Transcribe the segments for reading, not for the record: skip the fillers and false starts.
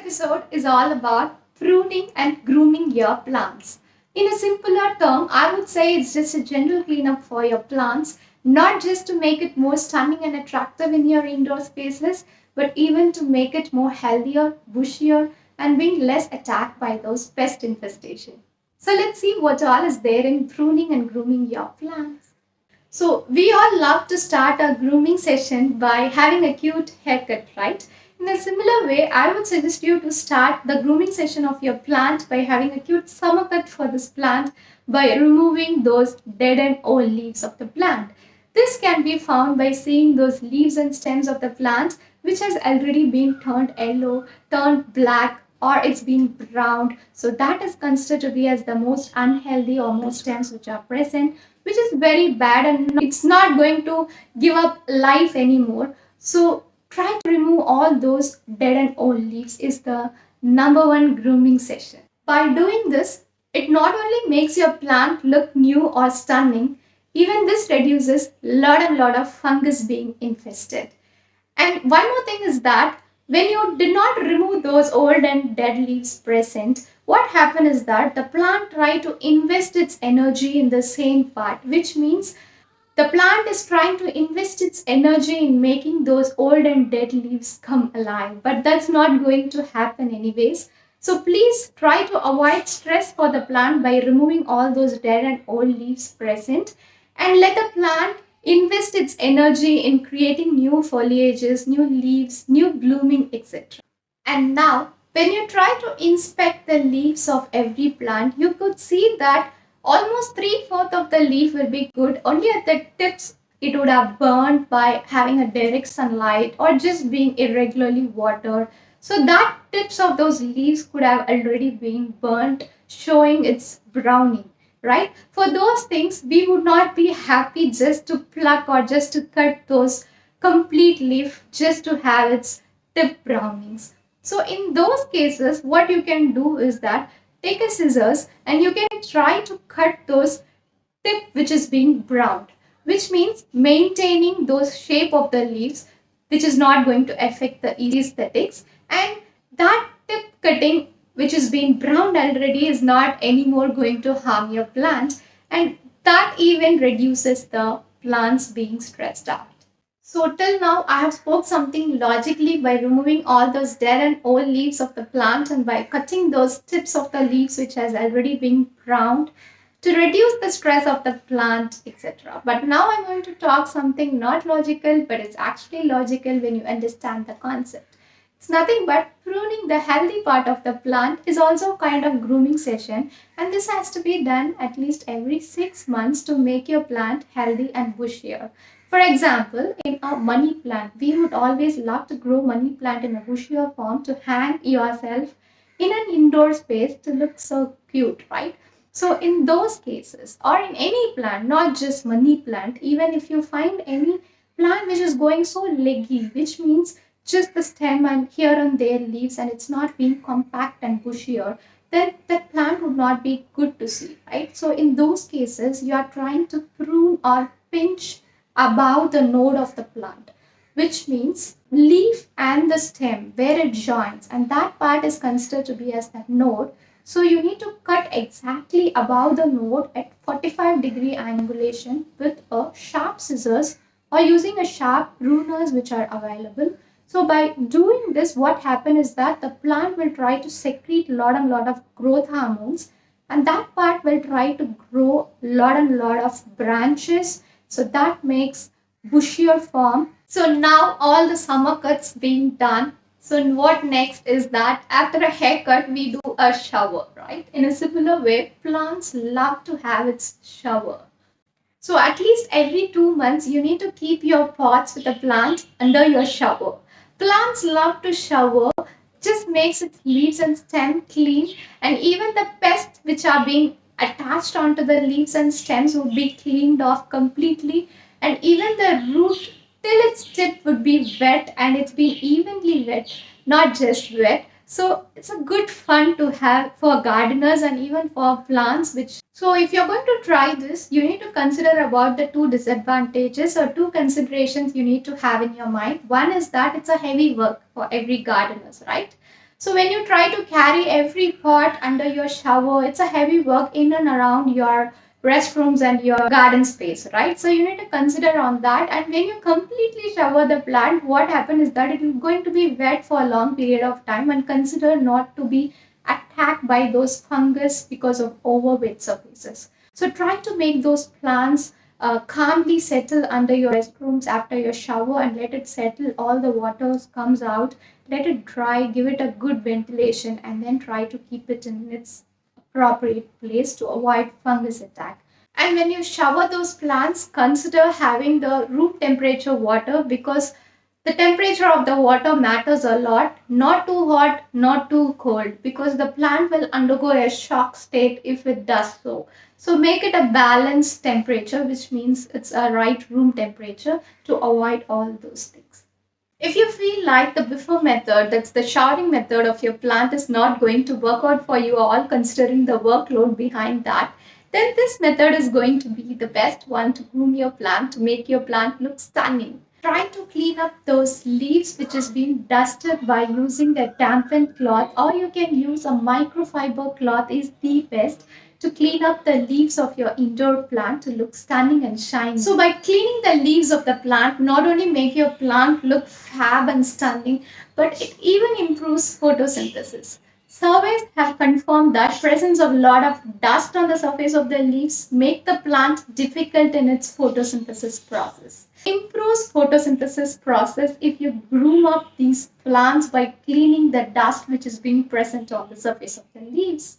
episode is all about pruning and grooming your plants. In a simpler term, I would say it's just a general cleanup for your plants, not just to make it more stunning and attractive in your indoor spaces, but even to make it more healthier, bushier, and being less attacked by those pest infestation. So let's see what all is there in pruning and grooming your plants. So we all love to start our grooming session by having a cute haircut, right? In a similar way, I would suggest you to start the grooming session of your plant by having a cute summer cut for this plant by removing those dead and old leaves of the plant. This can be found by seeing those leaves and stems of the plant which has already been turned yellow, turned black, or it's been browned. So that is considered to be as the most unhealthy or most stems which are present, which is very bad and it's not going to give up life anymore. So try to remove all those dead and old leaves is the number one grooming session. By doing this, it not only makes your plant look new or stunning, even this reduces lot of fungus being infested. And one more thing is that when you did not remove those old and dead leaves present, what happened is that the plant tried to invest its energy in the same part, which means the plant is trying to invest its energy in making those old and dead leaves come alive, but that's not going to happen anyways. So please try to avoid stress for the plant by removing all those dead and old leaves present and let the plant invest its energy in creating new foliages, new leaves, new blooming, etc. And now, when you try to inspect the leaves of every plant, you could see that almost 3/4 of the leaf will be good. Only at the tips it would have burned by having a direct sunlight or just being irregularly watered. So that tips of those leaves could have already been burnt, showing its browning, right? For those things, we would not be happy just to pluck or just to cut those complete leaf just to have its tip brownings. So in those cases, what you can do is that take a scissors and you can try to cut those tip which is being browned, which means maintaining those shape of the leaves, which is not going to affect the aesthetics. And that tip cutting which is being browned already is not anymore going to harm your plant, and that even reduces the plants being stressed out. So till now I have spoke something logically by removing all those dead and old leaves of the plant and by cutting those tips of the leaves which has already been browned to reduce the stress of the plant, etc. But now I'm going to talk something not logical, but it's actually logical when you understand the concept. It's nothing but pruning the healthy part of the plant is also kind of grooming session, and this has to be done at least every 6 months to make your plant healthy and bushier. For example, in a money plant, we would always love to grow money plant in a bushier form to hang yourself in an indoor space to look so cute, right? So in those cases, or in any plant, not just money plant, even if you find any plant which is going so leggy, which means just the stem and here and there leaves and it's not being compact and bushier, then that plant would not be good to see, right? So in those cases, you are trying to prune or pinch above the node of the plant, which means leaf and the stem where it joins, and that part is considered to be as that node. So you need to cut exactly above the node at 45-degree angulation with a sharp scissors or using a sharp pruners which are available. So by doing this, what happens is that the plant will try to secrete lot of growth hormones, and that part will try to grow lot of branches. So that makes bushier form. So now all the summer cuts being done. So what next is that after a haircut, we do a shower, right? In a similar way, plants love to have its shower. So at least every 2 months, you need to keep your pots with the plant under your shower. Plants love to shower, just makes its leaves and stem clean, and even the pests which are being attached onto the leaves and stems would be cleaned off completely, and even the root till its tip would be wet and it's been evenly wet, not just wet. So it's a good fun to have for gardeners and even for plants which, so if you're going to try this, you need to consider about the two disadvantages or two considerations you need to have in your mind. One is that it's a heavy work for every gardeners, right? So when you try to carry every pot under your shower, it's a heavy work in and around your restrooms and your garden space, right? So you need to consider on that. And when you completely shower the plant, what happens is that it is going to be wet for a long period of time, and consider not to be attacked by those fungus because of overwet surfaces. So try to make those plants calmly settle under your restrooms after your shower, and let it settle, all the water comes out, let it dry, give it a good ventilation, and then try to keep it in its appropriate place to avoid fungus attack. And when you shower those plants, consider having the room temperature water, because the temperature of the water matters a lot. Not too hot, not too cold, because the plant will undergo a shock state if it does so. So make it a balanced temperature, which means it's a right room temperature, to avoid all those things. If you feel like the before method, that's the showering method of your plant, is not going to work out for you all, considering the workload behind that, then this method is going to be the best one to groom your plant, to make your plant look stunning. Try to clean up those leaves which has been dusted by using a dampened cloth, or you can use a microfiber cloth is the best to clean up the leaves of your indoor plant to look stunning and shiny. So by cleaning the leaves of the plant, not only make your plant look fab and stunning, but it even improves photosynthesis. Surveys have confirmed that presence of a lot of dust on the surface of the leaves make the plant difficult in its photosynthesis process. Improves photosynthesis process if you groom up these plants by cleaning the dust which is being present on the surface of the leaves.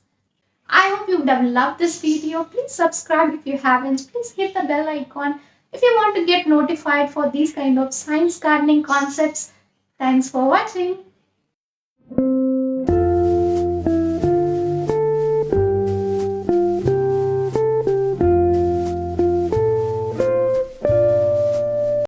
I hope you would have loved this video. Please subscribe if you haven't. Please hit the bell icon if you want to get notified for these kind of science gardening concepts. Thanks for watching.